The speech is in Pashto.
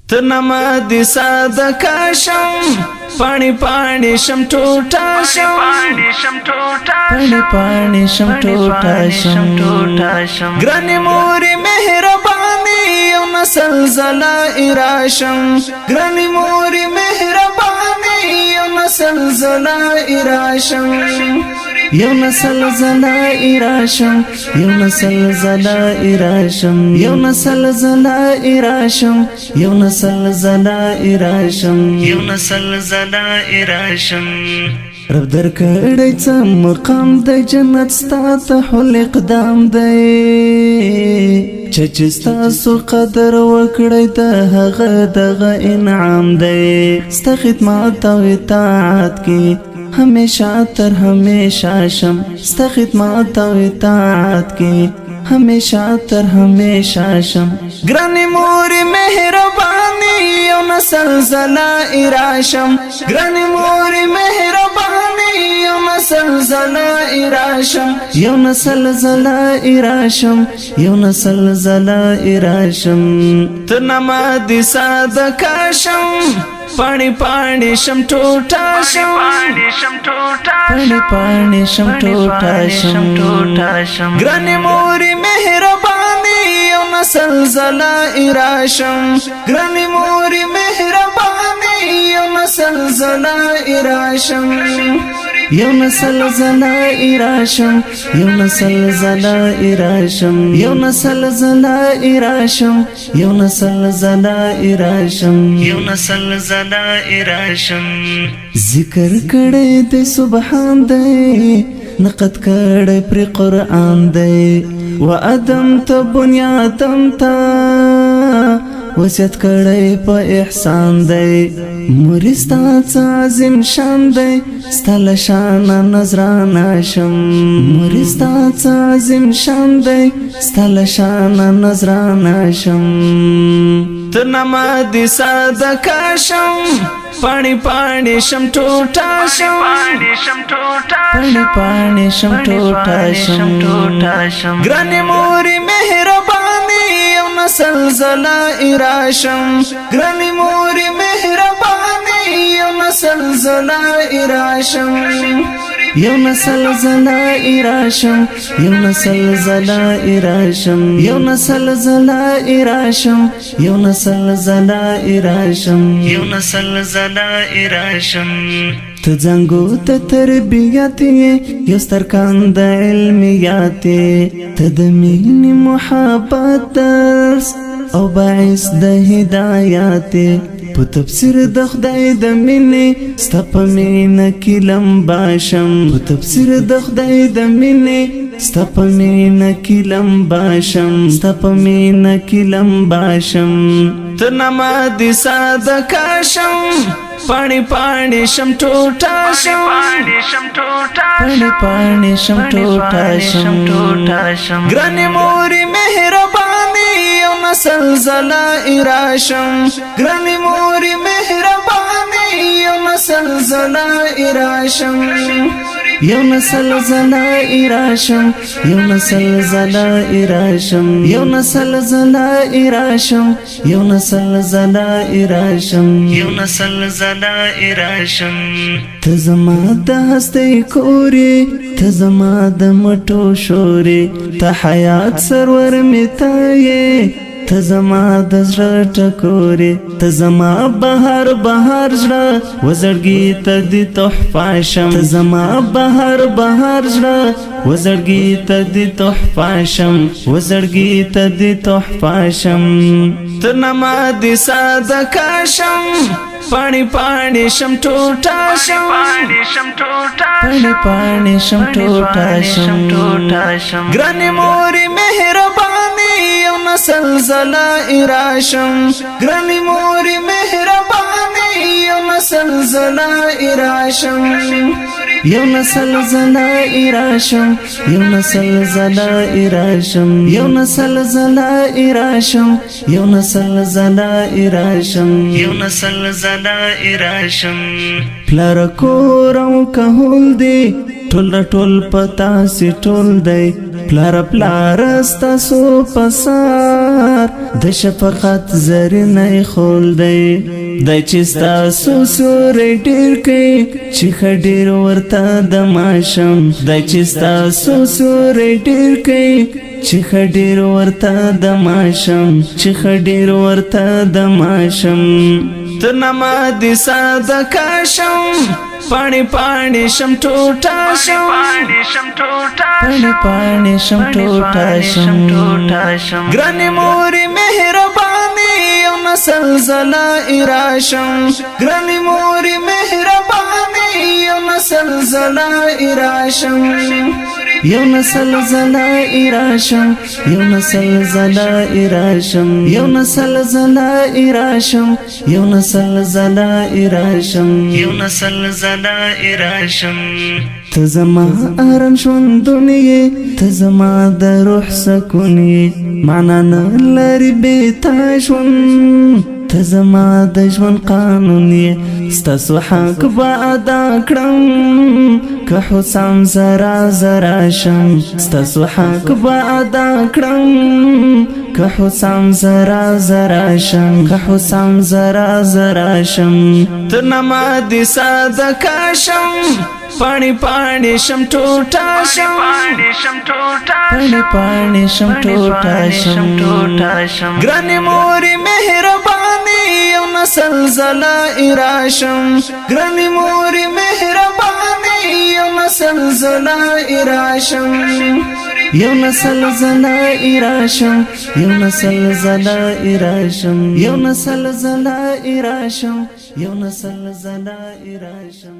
تنما دي صدقه شم پانی پانی شم ټوټه شم پانی پانی شم ټوټه شم ګرانې مورې مهرباني یو نسل زلای راشم ګرانې مورې مهرباني یو نسل زلای راشم یو نسل زلای راشم یو نسل زلای راشم یو نسل زلای راشم یو نسل زلای راشم یو نسل زلای راشم رب درکړی څه مقام د جنت ستا ته حل اقدام دی چې ستاسو قدر وکړی د هغه دغه انعام دی ستا خدمت او اطاعت کې ہمیشہ تر ہمیشہ شم ستا خدمت او اطاعت کی ہمیشہ تر ہمیشہ شم گرانی موری مہربانی یو نسل زلائی راشم گرانی موری مہربانی یو نسل زلائی راشم یو نسل زلائی راشم یو نسل زلائی راشم تنما دی صدقه شم پانی پانی شم ټوټه شم پانی پانی شم ټوټه شم ګرانې مورې مهرباني یو نسل زلای راشم ګرانې مورې مهرباني یو نسل زلای راشم یو نسل زلای راشم یو نسل زلای راشم یو نسل زلای راشم یو نسل زلای راشم یو نسل زلای راشم ذکر کړه دې سبحان دې نقد کړه پر قرآن دې و ادم ته بنیادم ته وصیت کړه په احسان دې مرستا عظیم شان دې ستل شان نظرانه شم مرستا عظیم شان دې ستل شان نظرانه شم تنما دي صدقه شم پانی پانی شم ټوټه شم پانی پانی شم ټوټه شم ګرانې مورې مهرباني یو نسل زلای راشم ګرانې مورې مهرباني یو نسل زلای راشم یو نسل زلای راشم یو نسل زلای راشم یو نسل زلای راشم یو نسل زلای راشم یو نسل زلای راشم ته زنګو ته تربیت یو سترکان د علمیات ته د مینې محبت درس او باعث د هدایت په تفسیر د خدای د مینې ستا په مینه کې لمبا شم په تفسیر د خدای د مینې ستا په مینه کې لمبا شم ستا په مینه کې لمبا شم تنما دي صدقه شم پانی پانی شم ټوټه شم پانی پانی شم ټوټه شم ګرانې مورې مهرباني یو نسل زلای راشم ګرانې مورې مهرباني یو نسل زلای راشم یو نسل زلای راشم یو نسل زلای راشم یو نسل زلای راشم یو نسل زلای راشم یو نسل زلای راشم ته زما د هستۍ کورې ته زما د مټو شورې ته حیات سرور مې ته یې ته زما د زړه ټکورې ته زما بهر بهر زړه وزړګي ته دې تحفه شم ته زما بهر بهر زړه وزړګي ته دې تحفه شم وزړګي ته دې تحفه شم تنما دي صدقه شم پانی پانی شم ټوټه شم پانی پانی شم ټوټه شم ګرانې مورې مهرباني یو نسل زلای راشم ګرانې مورې مهرباني یو نسل زلای راشم یو نسل زلای راشم یو نسل زلای راشم یو نسل زلای راشم یو نسل زلای راشم یو نسل زلای راشم پلار کور او کهول دی ټول ټول پتا سی ټول دی پلار پلار ستا سو پسار د شفقت زرینه خول دی دای چې ستاسو سورې ډېر کوي چې ښه ډېر ورته د ماشم دای چې ستاسو سورې ډېر کوي چې ښه ډېر ورته د ماشم چې ښه ډېر ورته د ماشم تر نامه دې ساده کاشم پاڼې پاڼې شم ټوټه شم پاڼې پاڼې شم ټوټه شم ګرانې مورې مهربانې یو نسل زلای راشم ګرانې مورې مهربانې یو نسل زلای راشم یو نسل زلای راشم یو نسل زلای راشم یو نسل زلای راشم یو نسل زلای راشم یو نسل زلای راشم ته زما آرام ژوندون ته زما د روح سکون معنا نه لري بې تا ژوند ته زما د ژوند قانون ستاسو حق به ادا کړم که حسام زرا زرا شم ستاسو حق به ادا کړم که حسام زرا زرا شم که حسام زرا زرا شم تر نامه دې ساده کاشم پاڼې پاڼې شم ټوټه شم پاڼې پاڼې شم ټوټه شم ګرانې مورې مهربانې یو نسل زلای راشم ګرانې مورې مهربانې یو نسل زلای راشم یو نسل زلای راشم یو نسل زلای راشم یو نسل زلای راشم یو نسل زلای راشم